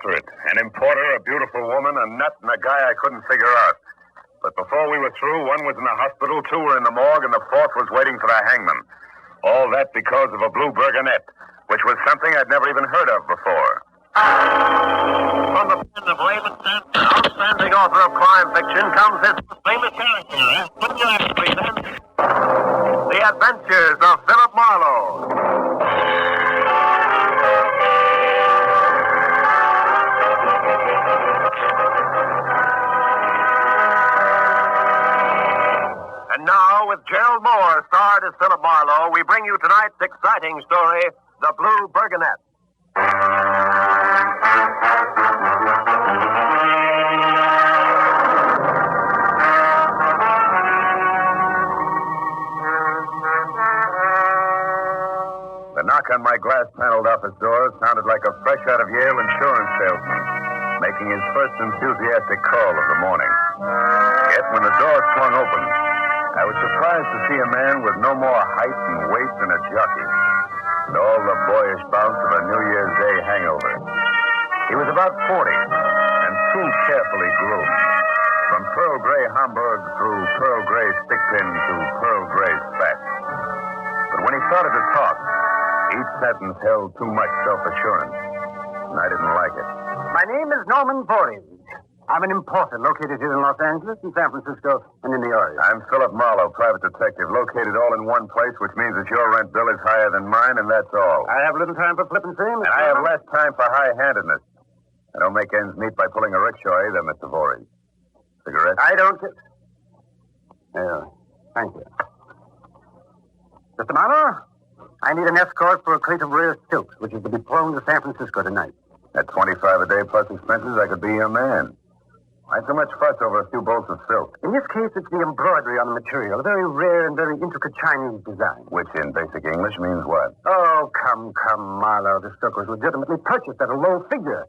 after it. An importer, a beautiful woman, a nut, and a guy I couldn't figure out. But before we were through, one was in the hospital, two were in the morgue, and the fourth was waiting for the hangman. All that because of a blue Burgonet, which was something I'd never even heard of before. From the pen of Raymond Stanton, outstanding author of crime fiction, comes his famous character, The Adventures of Philip Marlowe. And now, with Gerald Moore starred as Philip Marlowe, we bring you tonight's exciting story, The Blue Burgonet. The knock on my glass-paneled office door sounded like a fresh-out-of-Yale insurance salesman making his first enthusiastic call of the morning. Yet when the door swung open, I was surprised to see a man with no more height and weight than a jockey, and all the boyish bounce of a New Year's Day hangover. He was about 40, and too carefully groomed. From pearl gray Homburg through pearl gray stickpin to pearl gray spats. But when he started to talk, each sentence held too much self-assurance, and I didn't like it. My name is Norman Voorhees. I'm an importer located here in Los Angeles, in San Francisco, and in the Orient. I'm Philip Marlowe, private detective, located all in one place, which means that your rent bill is higher than mine, and that's all. I have little time for flippancy, Mr. And I have less time for high-handedness. I don't make ends meet by pulling a rickshaw either, Mr. Voorhees. Cigarette? I don't... Thank you. Mr. Marlowe, I need an escort for a crate of rare silks, which is to be flown to San Francisco tonight. At $25 a day plus expenses, I could be your man. Why so much fuss over a few bolts of silk? In this case, it's the embroidery on the material, a very rare and very intricate Chinese design. Which in basic English means what? Oh, come, Marlowe. The silk was legitimately purchased at a low figure,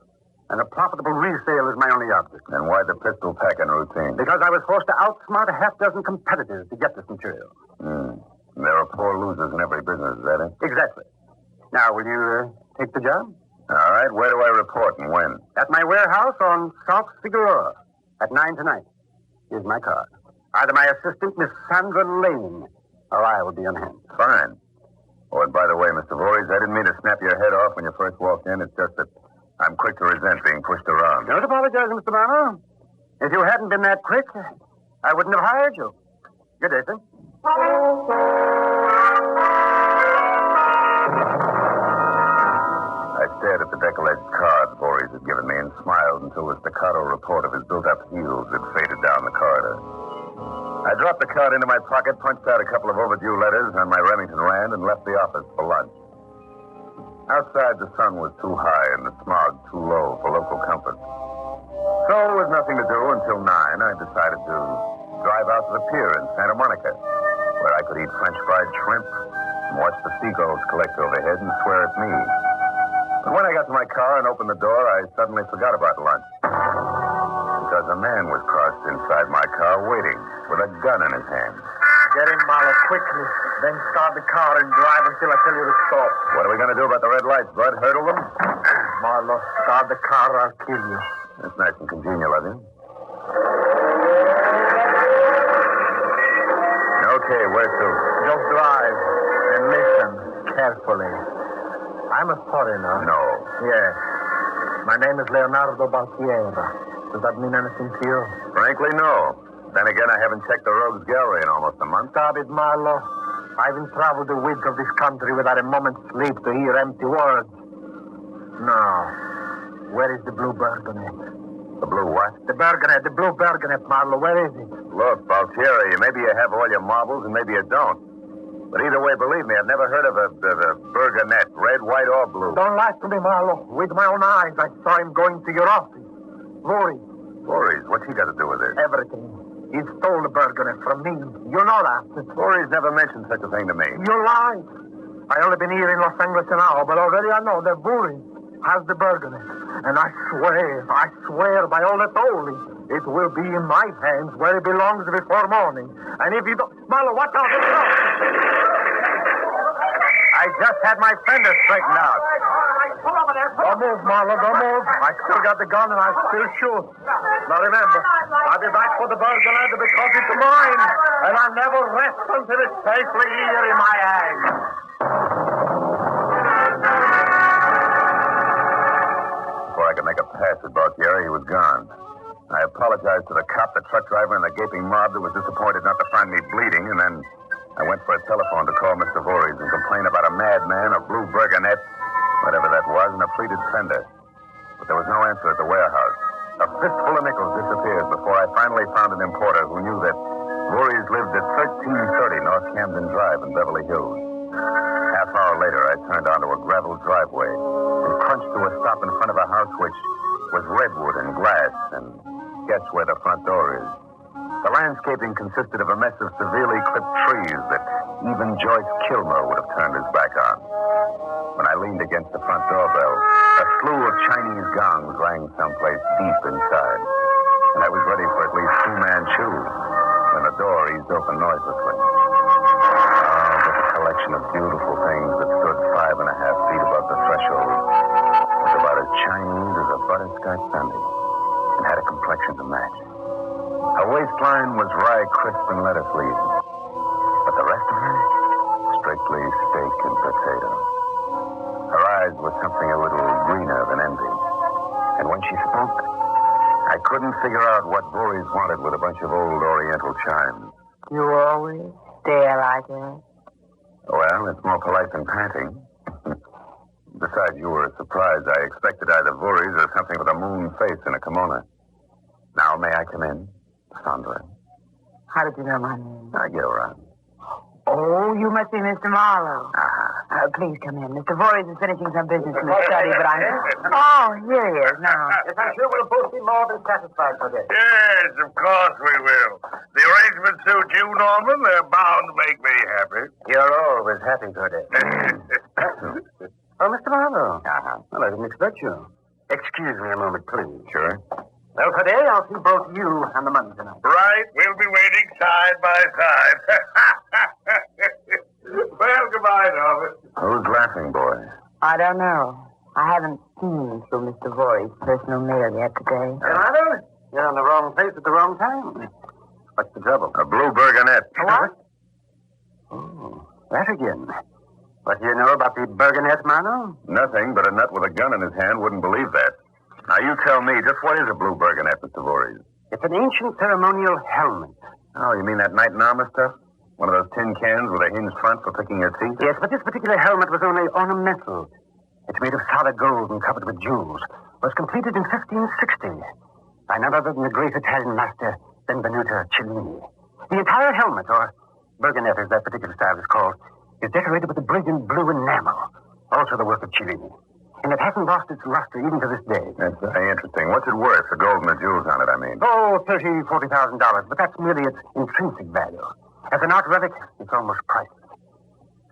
and a profitable resale is my only object. And why the pistol packing routine? Because I was forced to outsmart a half-dozen competitors to get this material. There are poor losers in every business, is that it? Exactly. Now, will you take the job? All right. Where do I report and when? At my warehouse on South Figueroa at 9 tonight. Here's my card. Either my assistant, Miss Sandra Lane, or I will be on hand. Fine. Oh, and by the way, Mr. Voorhees, I didn't mean to snap your head off when you first walked in. It's just that I'm quick to resent being pushed around. Don't apologize, Mr. Marlowe. If you hadn't been that quick, I wouldn't have hired you. Good day, sir. I stared at the decollete card Voorhees had given me and smiled until the staccato report of his built-up heels had faded down the corridor. I dropped the card into my pocket, punched out a couple of overdue letters on my Remington Rand, and left the office for lunch. Outside, the sun was too high and the smog too low for local comfort. So, with nothing to do until 9, I decided to drive out to the pier in Santa Monica, where I could eat French fried shrimp and watch the seagulls collect overhead and swear at me. But when I got to my car and opened the door, I suddenly forgot about lunch. Because a man was crossed inside my car waiting with a gun in his hand. Get in, Marlowe, quickly. Then start the car and drive until I tell you to stop. What are we going to do about the red lights, Bud? Hurdle them? Marlowe, start the car or I'll kill you. That's nice and congenial of you. Okay, where to? Just drive and listen carefully. I'm a foreigner. No. Yes. My name is Leonardo Baltiera. Does that mean anything to you? Frankly, no. Then again, I haven't checked the Rogues Gallery in almost a month. Stop it, Marlowe. I haven't traveled the width of this country without a moment's sleep to hear empty words. Now, where is the blue Burgonet? The blue what? The blue Burgonet, Marlowe. Where is it? Look, Baltieri, maybe you have all your marbles and maybe you don't. But either way, believe me, I've never heard of a Burgonet, red, white, or blue. Don't lie to me, Marlowe. With my own eyes, I saw him going to your office. Voorhees, what's he got to do with this? Everything. He stole the Burgonet from me. You know that. Voorhees never mentioned such a thing to me. You lied. I only been here in Los Angeles an hour, but already I know that Voorhees has the Burgonet. And I swear by all that's holy, it will be in my hands where it belongs before morning. And if you don't... Marlowe, watch out. I just had my fender straightened out. Pull over there. Don't move, Marlowe, don't move. I still got the gun and I still shoot. Now remember, I'll be back for the Burgonet because it's mine, and I'll never rest until it's safely here in my hands. Before I could make a pass at Baltieri, he was gone. I apologized to the cop, the truck driver, and the gaping mob that was disappointed not to find me bleeding, and then I went for a telephone to call Mr. Voorhees and complain about a madman, a blue Burgonet, whatever that was, and a pleated fender. But there was no answer at the warehouse. A fistful of nickels disappeared before I finally found an importer who knew that Voorhees lived at 1330 North Camden Drive in Beverly Hills. Half hour later, I turned onto a gravel driveway and crunched to a stop in front of a house which was redwood and glass, and guess where the front door is. The landscaping consisted of a mess of severely clipped trees that even Joyce Kilmer would have turned his back on. When I leaned against the front doorbell, a slew of Chinese gongs rang someplace deep inside, and I was ready for at least 2 Manchu when the door eased open noiselessly. Oh, but the collection of beautiful things that stood 5.5 feet above the threshold was about as Chinese as a butterscotch sundae and had a complexion to match. Her waistline was rye crisp and lettuce leaves, but the rest of her, strictly steak and potato. Her eyes were something a little greener than envy, and when she spoke, I couldn't figure out what Voorhees wanted with a bunch of old Oriental chimes. You always stare like that? Well, it's more polite than panting. Besides, you were surprised. I expected either Voorhees or something with a moon face and a kimono. Now, may I come in? Sandra. How did you know my name? I get around. Oh, you must be Mr. Marlowe. Please come in. Mr. Voorhees is finishing some business in the study, but I'm... Oh, here he is now. Yes, I'm sure we'll both be more than satisfied for this. Yes, of course we will. The arrangement suits you, Norman. They're bound to make me happy. You're always happy, Burgonet. Oh, Mr. Marlowe. Well, I didn't expect you. Excuse me a moment, please. Sure. Well, today I'll see both you and the money tonight. Right, we'll be waiting side by side. Well, goodbye, Norman. Who's laughing, boy? I don't know. I haven't seen through Mr. Voorhees' personal mail yet today. Another? You're in the wrong place at the wrong time. What's the trouble? A blue Burgonet. What? Oh, that again. What do you know about the Burgonet, Marlowe? Nothing, but a nut with a gun in his hand wouldn't believe that. Now, you tell me, just what is a blue Burgonet, Mr. Voorhees? It's an ancient ceremonial helmet. Oh, you mean that knight in armor stuff? One of those tin cans with a hinged front for picking your teeth? Yes, but this particular helmet was only ornamental. It's made of solid gold and covered with jewels. Was completed in 1560 by none other than the great Italian master, Benvenuto Cellini. The entire helmet, or Burgonet as that particular style is called, is decorated with a brilliant blue enamel, also the work of Cellini. And it hasn't lost its luster even to this day. That's very interesting. What's it worth, the gold and the jewels on it, I mean? Oh, $40,000, but that's merely its intrinsic value. As an art relic, it's almost priceless.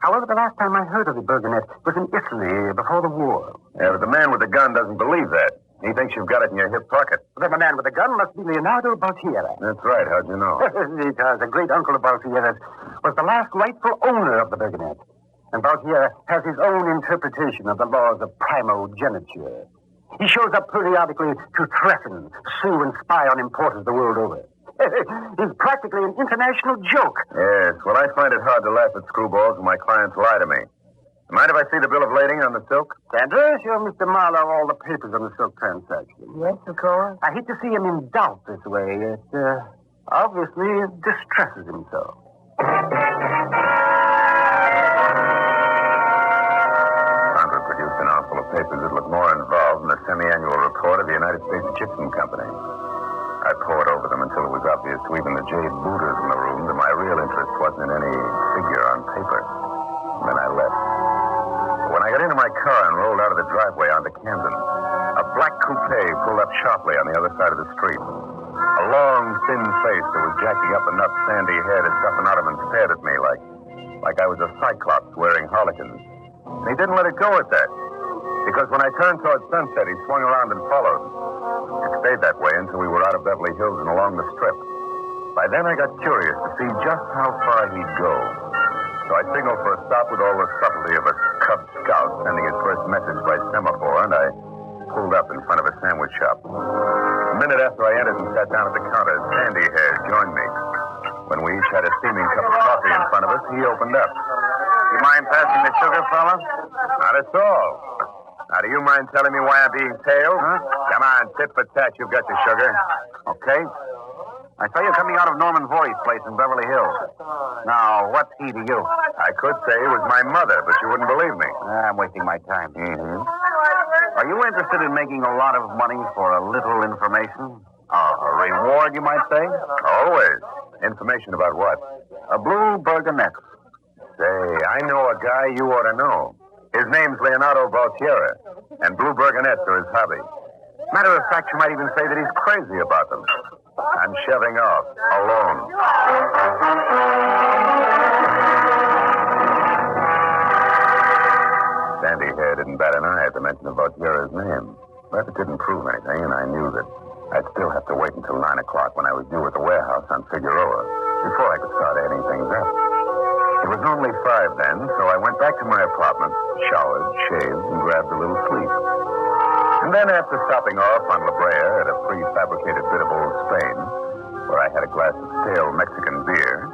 However, the last time I heard of the Burgonet was in Italy before the war. Yeah, but the man with the gun doesn't believe that. He thinks you've got it in your hip pocket. Then the man with the gun must be Leonardo Baltiera. That's right. How'd you know? Because the great uncle of Baltiera's was the last rightful owner of the Burgonet. And Baltiera has his own interpretation of the laws of primogeniture. He shows up periodically to threaten, sue, and spy on importers the world over. He's practically an international joke. Yes, well, I find it hard to laugh at screwballs when my clients lie to me. Mind if I see the bill of lading on the silk? Sandra, show Mr. Marlowe all the papers on the silk transaction. Yes, of course. I hate to see him in doubt this way. It obviously distresses him so. Sandra produced an armful of papers that looked more involved than the semi-annual report of the United States Gypsum Company. I pored over them until it was obvious to even the jade booters in the room that my real interest wasn't in any figure on paper. And then I left. But when I got into my car and rolled out of the driveway onto Camden, a black coupe pulled up sharply on the other side of the street. A long, thin face that was jacking up enough sandy hair to stuff an ottoman stared at me like I was a cyclops wearing harlequins. And he didn't let it go at that, because when I turned towards sunset, he swung around and followed. It stayed that way until we were out of Beverly Hills and along the strip. By then, I got curious to see just how far he'd go. So I signaled for a stop with all the subtlety of a Cub Scout sending his first message by semaphore, and I in front of a sandwich shop. A minute after I entered and sat down at the counter, Sandy Hair joined me. When we each had a steaming cup of coffee in front of us, he opened up. You mind passing the sugar, fella? Not at all. Now, do you mind telling me why I'm being tailed? Huh? Come on, tit for tat, you've got your sugar. Okay. I saw you coming out of Norman Voorhees' place in Beverly Hills. Now, what's he to you? I could say it was my mother, but you wouldn't believe me. I'm wasting my time. Mm-hmm. Are you interested in making a lot of money for a little information? A reward, you might say? Always. Information about what? A blue Burgonet. Say, I know a guy you ought to know. His name's Leonardo Valtiera, and blue Burgonets are his hobby. Matter of fact, you might even say that he's crazy about them. I'm shoving off, alone. Sandy Hair didn't bat an eye at the mention of Valtiera's name. But it didn't prove anything, and I knew that I'd still have to wait until 9 o'clock when I was due at the warehouse on Figueroa before I could start adding things up. It was only 5 then, so I went back to my apartment, showered, shaved, and grabbed a little sleep. And then after stopping off on La Brea at a prefabricated bit of old Spain, where I had a glass of stale Mexican beer,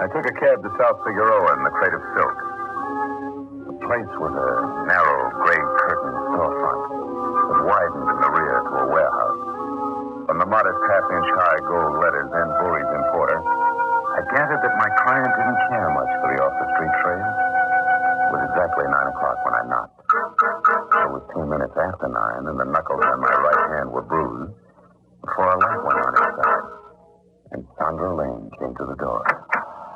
I took a cab to South Figueroa in the Crate of Silk. The place was a narrow, gray curtain storefront that widened in the rear to a warehouse. From the modest half-inch high gold letters and Voorhees Importer, I gathered that my client didn't care much for the off-the-street trade. It was exactly 9 o'clock when I knocked. It was 2 minutes after 9, and the knuckles on my right hand were bruised before a light went on inside. And Sandra Lane came to the door.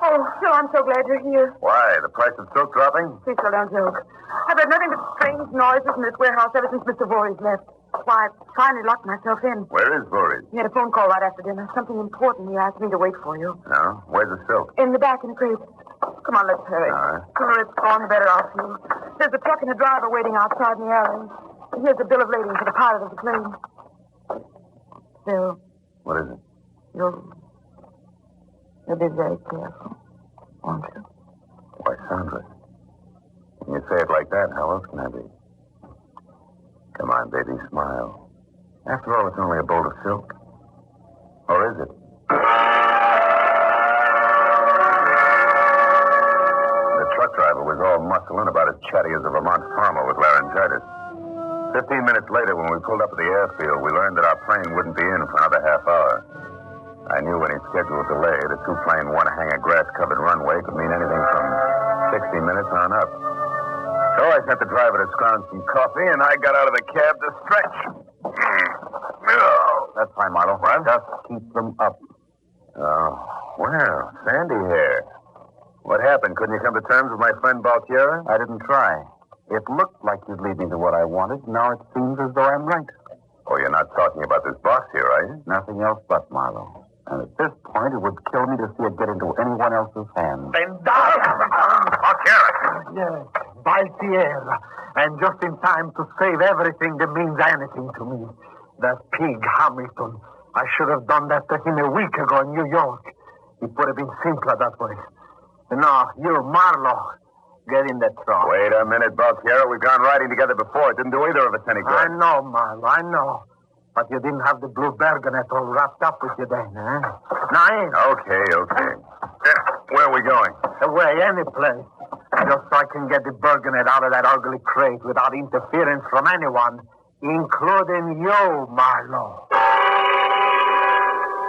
Oh, Phil, I'm so glad you're here. Why? The price of silk dropping? Please, Phil, don't joke. I've heard nothing but strange noises in this warehouse ever since Mr. Voorhees left. Why, I finally locked myself in. Where is Voorhees? He had a phone call right after dinner. Something important. He asked me to wait for you. No? Where's the silk? In the back in the crate. Come on, let's hurry. All right. The sooner it's gone, the better I'll feel. There's a truck and a driver waiting outside in the alley. Here's the bill of lading for the pilot of the plane. Phil, What is it? you'll be very careful, won't you? Why, Sandra. When you say it like that, how else can I be? Come on, baby, smile. After all, it's only a bolt of silk. Or is it? The truck driver was all muscle and about as chatty as a Vermont farmer with laryngitis. 15 minutes later, when we pulled up at the airfield, we learned that our plane wouldn't be in for another half hour. I knew any scheduled delay, the two-plane, one-hanger grass-covered runway could mean anything from 60 minutes on up. So I sent the driver to scrounge some coffee, and I got out of the cab to stretch. That's fine, Marlowe. What? Just keep them up. Oh, well, Sandy Hair. What happened? Couldn't you come to terms with my friend Baltiera? I didn't try. It looked like you'd lead me to what I wanted. Now it seems as though I'm right. Oh, you're not talking about this box here, are you? Nothing else but, Marlowe. And at this point, it would kill me to see it get into anyone else's hands. Then die! Baltiera! Yes, Valtiera. And just in time to save everything that means anything to me. That pig, Hamilton. I should have done that to him a week ago in New York. It would have been simpler that way. No, you, Marlowe, get in that truck. Wait a minute, Baltiera. We've gone riding together before. It didn't do either of us any good. I know, Marlowe, I know. But you didn't have the blue Burgonet all wrapped up with you then, eh? Now, Okay. Where are we going? away, any place. Just so I can get the Burgonet out of that ugly crate without interference from anyone, including you, Marlowe.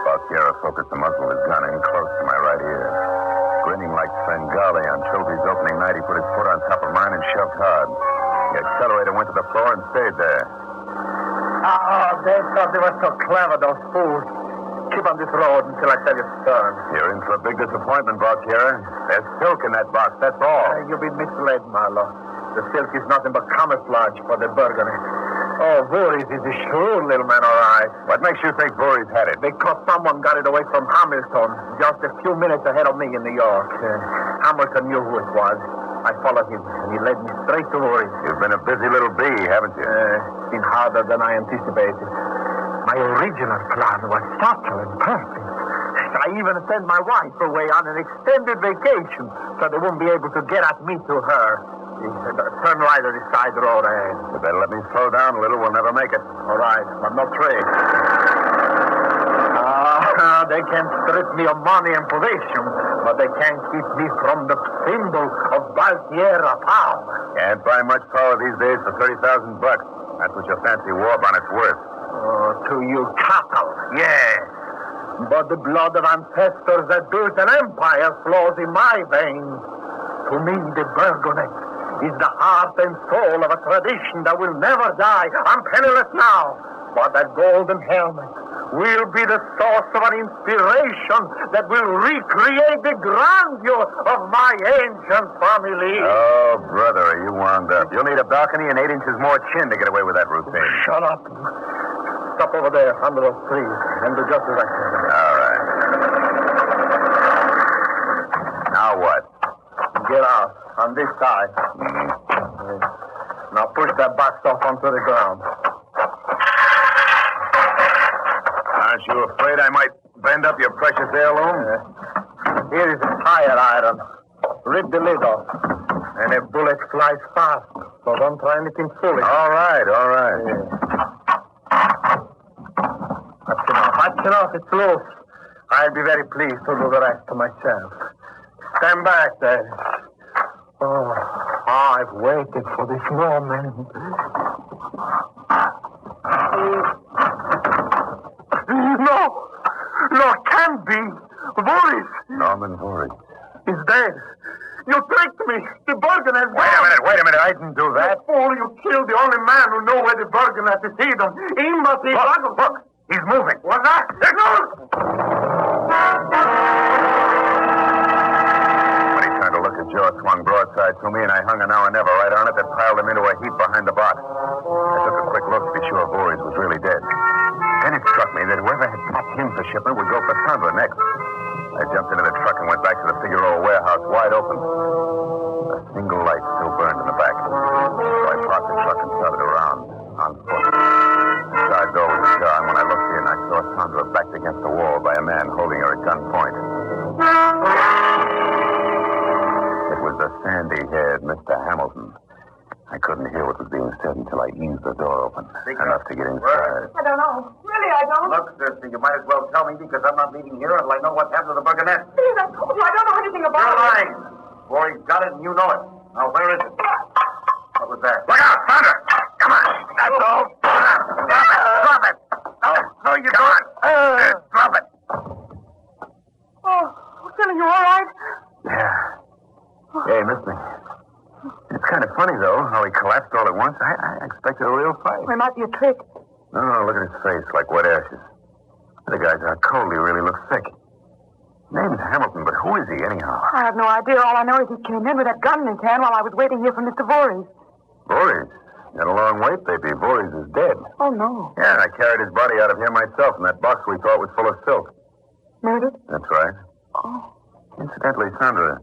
Baltiera focused the muzzle of his gun in close to my right ear. Grinning like Svengali on Trophy's opening night, he put his foot on top of mine and shoved hard. The accelerator went to the floor and stayed there. Oh, they thought they were so clever, those fools. Keep on this road until I tell you to turn. You're in for a big disappointment, Baltiera. There's silk in that box, that's all. You've been misled, Marlowe. The silk is nothing but camouflage for the Burgonet. Oh, Voorhees is a shrewd little man, all right. What makes you think Voorhees had it? Because someone got it away from Hamilton just a few minutes ahead of me in New York. Hamilton knew who it was. I followed him, and he led me straight to Voorhees. You've been a busy little bee, haven't you? It's been harder than I anticipated. My original plan was subtle and perfect. I even sent my wife away on an extended vacation so they wouldn't be able to get at me to her. Turn right at the side road ahead. You better let me slow down a little. We'll never make it. All right, I'm not afraid. They can strip me of money and position, but they can't keep me from the symbol of Valtierra power. Can't buy much power these days for $30,000. That's what your fancy war bonnet's worth. To you cattle, yes. But the blood of ancestors that built an empire flows in my veins. To me, the Burgonet is the heart and soul of a tradition that will never die. I'm penniless now, but that golden helmet will be the source of an inspiration that will recreate the grandeur of my ancient family. Oh, brother, are you wound up? You'll need a balcony and 8 inches more chin to get away with that routine. Shut up. Stop over there under those trees and do just as I say. All right. Now what? Get out on this side. Now push that box off onto the ground. Aren't you afraid I might bend up your precious heirloom? Here is a tire iron. Rip the lid off. And a bullet flies fast, so don't try anything foolish. All right, all right. That's enough. It's loose. I'll be very pleased to do the rest to myself. Stand back there. Oh, I've waited for this moment. No, it can't be. Boris Norman Voorhees. is dead. You tricked me. The Burgonet is gone. Wait a minute. I didn't do that. You fool, you killed the only man who knew where the Burgonet is hidden. Look, he's moving. What's that? When he turned to look, his jaw swung broadside to me, and I hung an hour never right on it that piled him into a heap behind the box. I took a quick look to be sure Voorhees was really dead. Then it struck me that whoever had packed him for shipment would go for Sandra next. I jumped into the truck and went back to the Figueroa warehouse, wide open. A single light still burned in the back. So I parked the truck and started around, on foot. The side door was ajar, and when I looked in, I saw Sandra backed against the wall by a man holding her at gunpoint. It was the sandy-haired Mr. Hamilton. I couldn't hear what was being said until I eased the door open, enough to get inside. I don't know. Really, I don't. Look, sister, you might as well tell me because I'm not leaving here until I know what's happened to the Burgonet. Please, I told you, I don't know anything about You're it. lying. Boy, he's got it and you know it. Now, where is it? What was that? Look out, Sandra! Come on! That's all! Drop it! No, you don't! Drop it! Oh, Philly, you all right? Yeah. Yeah, he missed me. It's kind of funny, though, how he collapsed all at once. I expected a real fight. It might be a trick. No, look at his face, like wet ashes. The guy's out cold. He really looks sick. Name's Hamilton, but who is he, anyhow? I have no idea. All I know is he came in with that gun in his hand while I was waiting here for Mr. Voorhees. Voorhees? Got a long wait, baby. Voorhees is dead. Oh, no. Yeah, I carried his body out of here myself in that box we thought was full of silk. Murdered? That's right. Oh. Incidentally, Sandra,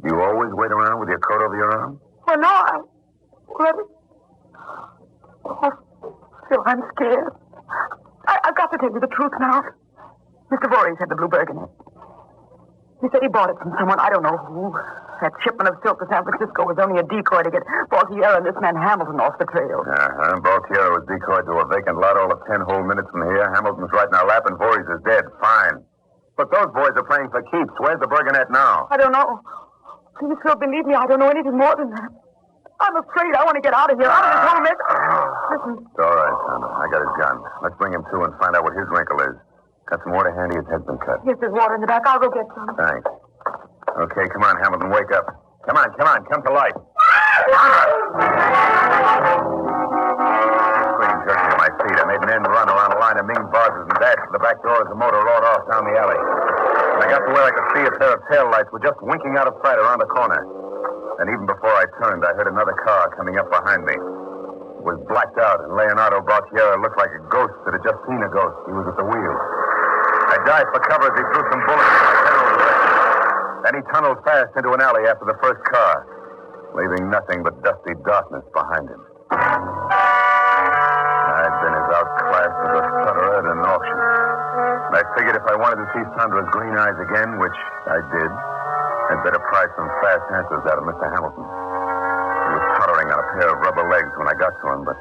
do you always wait around with your coat over your arm? Well, no, Oh, Phil, I'm scared. I've got to tell you the truth now. Mr. Voorhees had the blue Burgonet. He said he bought it from someone, I don't know who. That shipment of silk to San Francisco was only a decoy to get Valtierra and this man Hamilton off the trail. Valtierra was decoyed to a vacant lot all of 10 whole minutes from here. Hamilton's right in our lap and Voorhees is dead. Fine. But those boys are playing for keeps. Where's the Burgonet now? I don't know. Please, Phil, believe me, I don't know anything more than that. I'm afraid I want to get out of here. Out of this whole mess. Listen. It's all right, Sandra. I got his gun. Let's bring him to and find out what his wrinkle is. Got some water handy? His head's been cut. Yes, there's water in the back. I'll go get some. Thanks. Okay, come on, Hamilton. Wake up. Come on. Come to life. Swing jerking to my feet. I made an end run around a line of Ming vases and dashed to the back door as the motor roared off down the alley. When I got to where I could see a pair of tail lights were just winking out of sight around the corner. And even before I turned, I heard another car coming up behind me. It was blacked out, and Leonardo Valtierra looked like a ghost that had just seen a ghost. He was at the wheel. I dived for cover as he threw some bullets in my general direction. Then he tunneled fast into an alley after the first car, leaving nothing but dusty darkness behind him. I'd been as outclassed as a stutterer at an auction. And I figured if I wanted to see Sandra's green eyes again, which I did, I'd better pry some fast answers out of Mr. Hamilton. He pair of rubber legs when I got to him, but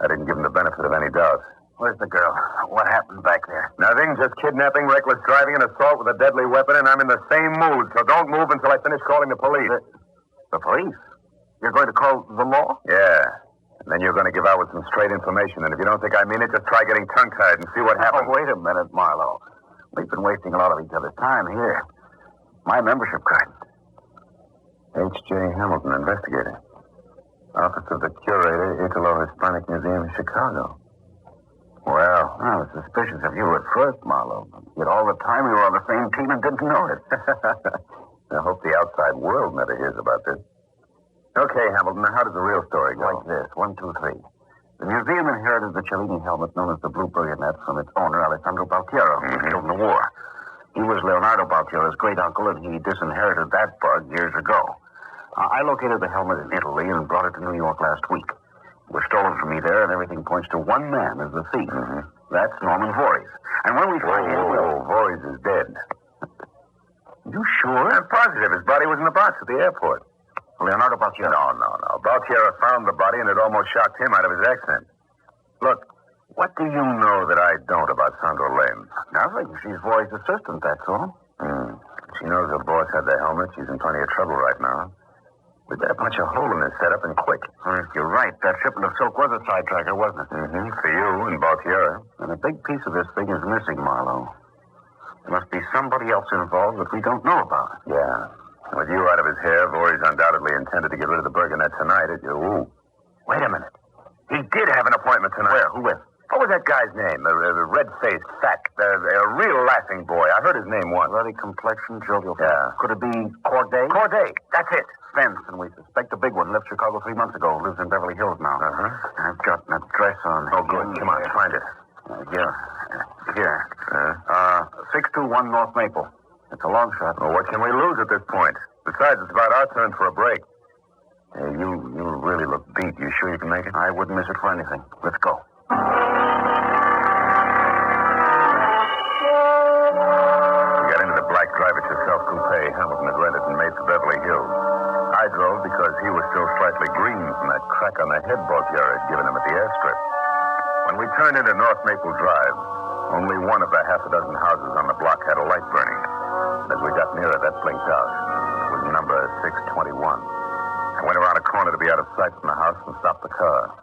I didn't give him the benefit of any doubt. Where's the girl? What happened back there? Nothing, just kidnapping, reckless driving, and assault with a deadly weapon, and I'm in the same mood, so don't move until I finish calling the police. The police? You're going to call the law? Yeah. And then you're going to give out with some straight information, and if you don't think I mean it, just try getting tongue-tied and see what happens. Oh, wait a minute, Marlowe. We've been wasting a lot of each other's time here. My membership card. H.J. Hamilton, investigator. Office of the Curator, Italo-Hispanic Museum, Chicago. Well, I was suspicious of you at first, Marlowe. Yet all the time we were on the same team and didn't know it. I hope the outside world never hears about this. Okay, Hamilton, now how does the real story go? Like this, 1, 2, 3. The museum inherited the Cellini helmet known as the Blue Burgonet from its owner, Alessandro Baltiero, who was killed in the war. He was Leonardo Baltiero's great-uncle, and he disinherited that bug years ago. I located the helmet in Italy and brought it to New York last week. It was stolen from me there, and everything points to one man as the thief. That's Norman Voorhees. And when we find him... Voorhees is dead. You sure? I'm positive. His body was in the box at the airport. Leonardo Baltiero. No. Baltiero found the body, and it almost shocked him out of his accent. Look, what do you know that I don't about Sandra Lane? Nothing. She's Voorhees' assistant, that's all. She knows her boss had the helmet. She's in plenty of trouble right now. We better punch a hole in this setup and quick. You're right. That shipment of silk was a sidetracker, wasn't it? For you and Baltiero. And a big piece of this thing is missing, Marlowe. There must be somebody else involved that we don't know about. Yeah. With you out of his hair, Voorhees undoubtedly intended to get rid of the Burgonet tonight. Wait a minute. He did have an appointment tonight. Where? Who with? What was that guy's name? The red-faced, fat, a real laughing boy. I heard his name once. Ruddy complexion, jovial. Yeah. Could it be Corday? Corday. That's it. Spence, and we suspect a big one. Left Chicago 3 months ago. Lives in Beverly Hills now. I've got an address on... Oh, good. Come on, find it. Here. 621 North Maple. It's a long shot. Well, what can we lose at this point? Besides, it's about our turn for a break. Hey, you really look beat. You sure you can make it? I wouldn't miss it for anything. Let's go. We got into the black drive-it-yourself coupe Hamilton had rented and made for Beverly Hills. I drove because he was still slightly green from that crack on the head Baltiero had given him at the airstrip. When we turned into North Maple Drive, only one of the half a dozen houses on the block had a light burning. As we got nearer, that blinked out. It was number 621. I went around a corner to be out of sight from the house and stopped the car.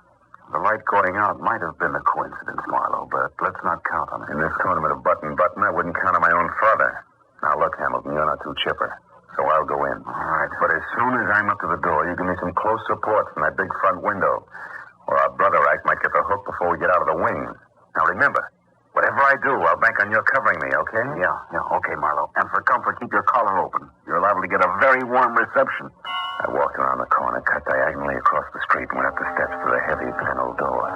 The light going out might have been a coincidence, Marlowe, but let's not count on it. In this tournament of button, I wouldn't count on my own father. Now, look, Hamilton, you're not too chipper, so I'll go in. All right. But as soon as I'm up to the door, you give me some close support from that big front window, or our brother act might get the hook before we get out of the wings. Now, remember, whatever I do, I'll bank on your covering me, okay? Yeah, okay, Marlowe. And for comfort, keep your collar open. You're liable to get a very warm reception. I walked around the corner, cut diagonally across the street, and went up the steps to the heavy panel door.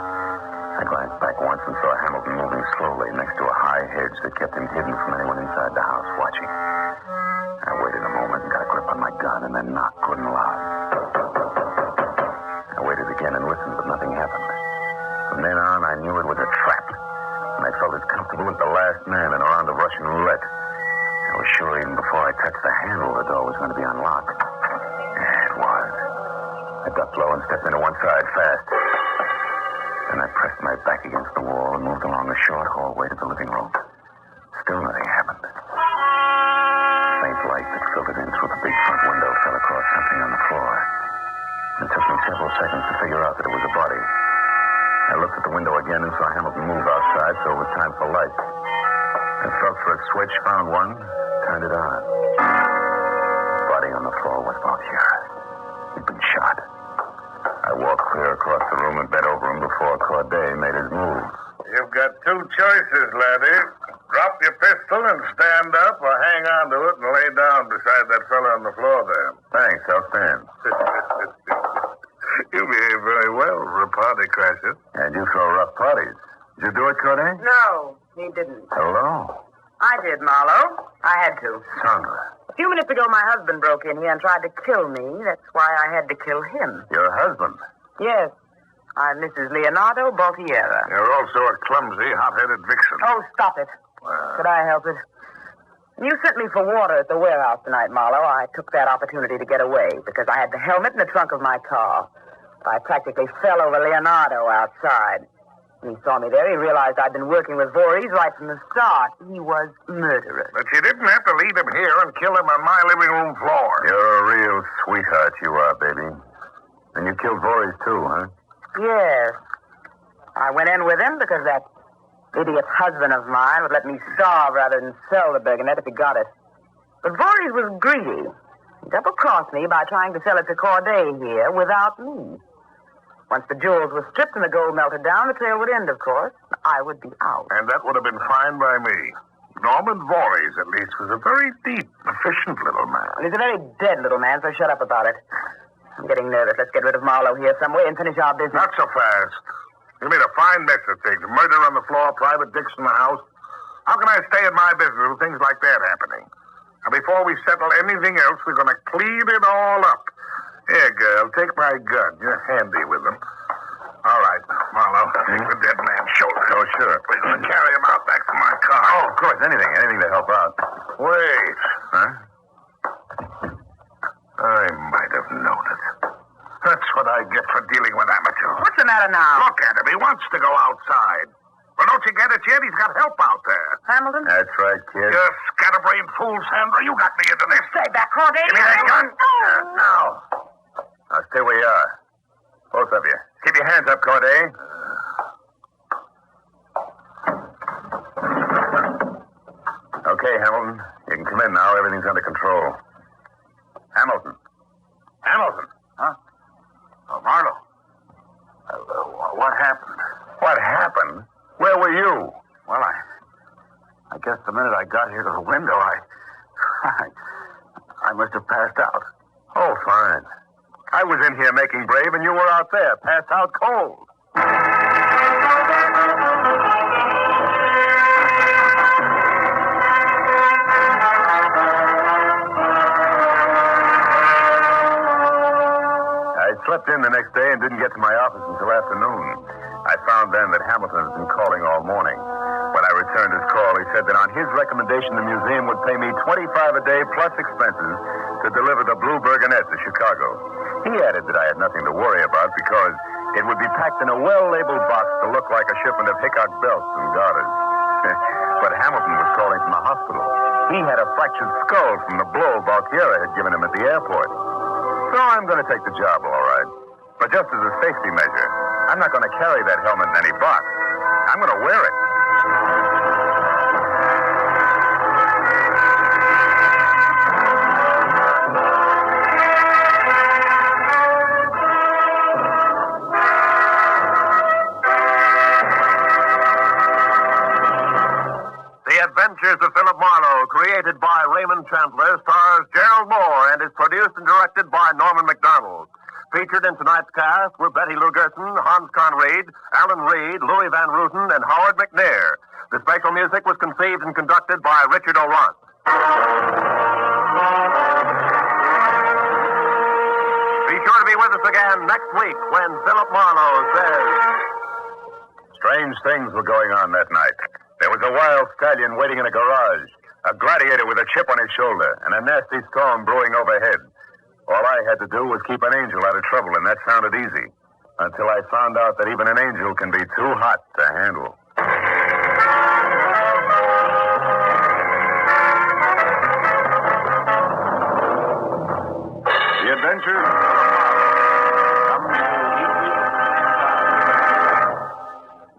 I glanced back once and saw Hamilton moving slowly next to a high hedge that kept him hidden from anyone inside the house watching. I waited a moment and got a grip on my gun and then knocked good and loud. I waited again and listened, but nothing happened. From then on, I knew it was a trap, and I felt as comfortable as the last man in a round of Russian roulette. I was sure even before I touched the handle, the door was going to be unlocked. It was. I ducked low and stepped into one side fast. Then I pressed my back against the wall and moved along a short hallway to the living room. Still nothing happened. Faint light that filtered in through the big front window fell across something on the floor. It took me several seconds to figure out that it was a body. I looked at the window again and saw Hamilton move outside, so it was time for light. I felt for a switch, found one, turned it on. The body on the floor was Baltiero. He'd been shot. I walked clear across the room and bent over him before Corday made his move. You've got two choices, laddie. Drop your pistol and stand up, or hang on to it and lay down beside that fella on the floor there. Thanks, I'll stand. You behave very well for a party crasher. And you throw rough parties. Did you do it, Corday? No, he didn't. Hello. I did, Marlowe. I had to. Sandra. A few minutes ago, my husband broke in here and tried to kill me. That's why I had to kill him. Your husband? Yes. I'm Mrs. Leonardo Baltiero. You're also a clumsy, hot-headed vixen. Oh, stop it. Could I help it? You sent me for water at the warehouse tonight, Marlowe. I took that opportunity to get away because I had the helmet in the trunk of my car. I practically fell over Leonardo outside. When he saw me there, he realized I'd been working with Voorhees right from the start. He was murderous. But you didn't have to lead him here and kill him on my living room floor. You're a real sweetheart, you are, baby. And you killed Voorhees, too, huh? Yes. I went in with him because that idiot husband of mine would let me starve rather than sell the Burgonet if he got it. But Voorhees was greedy. He double-crossed me by trying to sell it to Corday here without me. Once the jewels were stripped and the gold melted down, the trail would end, of course. I would be out. And that would have been fine by me. Norman Voorhees, at least, was a very deep, efficient little man. He's a very dead little man, so shut up about it. I'm getting nervous. Let's get rid of Marlowe here some way and finish our business. Not so fast. You made a fine mess of things. Murder on the floor, private dicks in the house. How can I stay in my business with things like that happening? And before we settle anything else, we're going to clean it all up. Here, girl, take my gun. You're handy with them. All right, Marlowe, take the dead man's shoulder. Oh, sure. We're going to carry him out back to my car. Oh, of course, anything to help out. Wait. Huh? I might have known it. That's what I get for dealing with amateurs. What's the matter now? Look at him. He wants to go outside. Well, don't you get it yet? He's got help out there. Hamilton? That's right, kid. You scatterbrained fool, Sandra. You got me into this. Stay back, Corday. Give me that gun. Now. Now, stay where you are. Both of you. Keep your hands up, Corday. Okay, Hamilton. You can come in now. Everything's under control. Hamilton. Hamilton. Huh? Oh, Marlowe. What happened? What happened? Where were you? Well, I guess the minute I got here to the window, I must have passed out. Oh, fine. I was in here making brave, and you were out there, passed out cold. I slept in the next day and didn't get to my office until afternoon. I found then that Hamilton had been calling all morning. When I returned his call, he said that on his recommendation, the museum would pay me $25 a day plus expenses to deliver the blue Burgonet to Chicago. He added that I had nothing to worry about because it would be packed in a well-labeled box to look like a shipment of Hickok belts and garters. But Hamilton was calling from the hospital. He had a fractured skull from the blow Valquiera had given him at the airport. So I'm going to take the job, all right. But just as a safety measure, I'm not going to carry that helmet in any box. I'm going to wear it. The Adventures of Philip Marlowe, created by Raymond Chandler, stars Gerald Moore and is produced and directed by Norman McDonald. Featured in tonight's cast were Betty Lou Gerson, Hans Conried, Alan Reed, Louis Van Rooten, and Howard McNair. The special music was conceived and conducted by Richard O'Ront. Be sure to be with us again next week when Philip Marlowe says... Strange things were going on that night. There was a wild stallion waiting in a garage, a gladiator with a chip on his shoulder, and a nasty storm brewing overhead. All I had to do was keep an angel out of trouble, and that sounded easy. Until I found out that even an angel can be too hot to handle. The Adventures of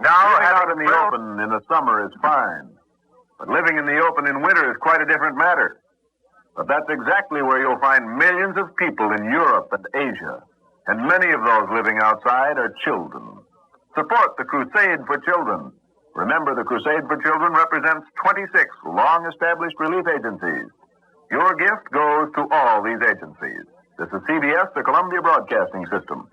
Now, living out in the open in the summer is fine. But living in the open in winter is quite a different matter. But that's exactly where you'll find millions of people in Europe and Asia. And many of those living outside are children. Support the Crusade for Children. Remember, the Crusade for Children represents 26 long-established relief agencies. Your gift goes to all these agencies. This is CBS, the Columbia Broadcasting System.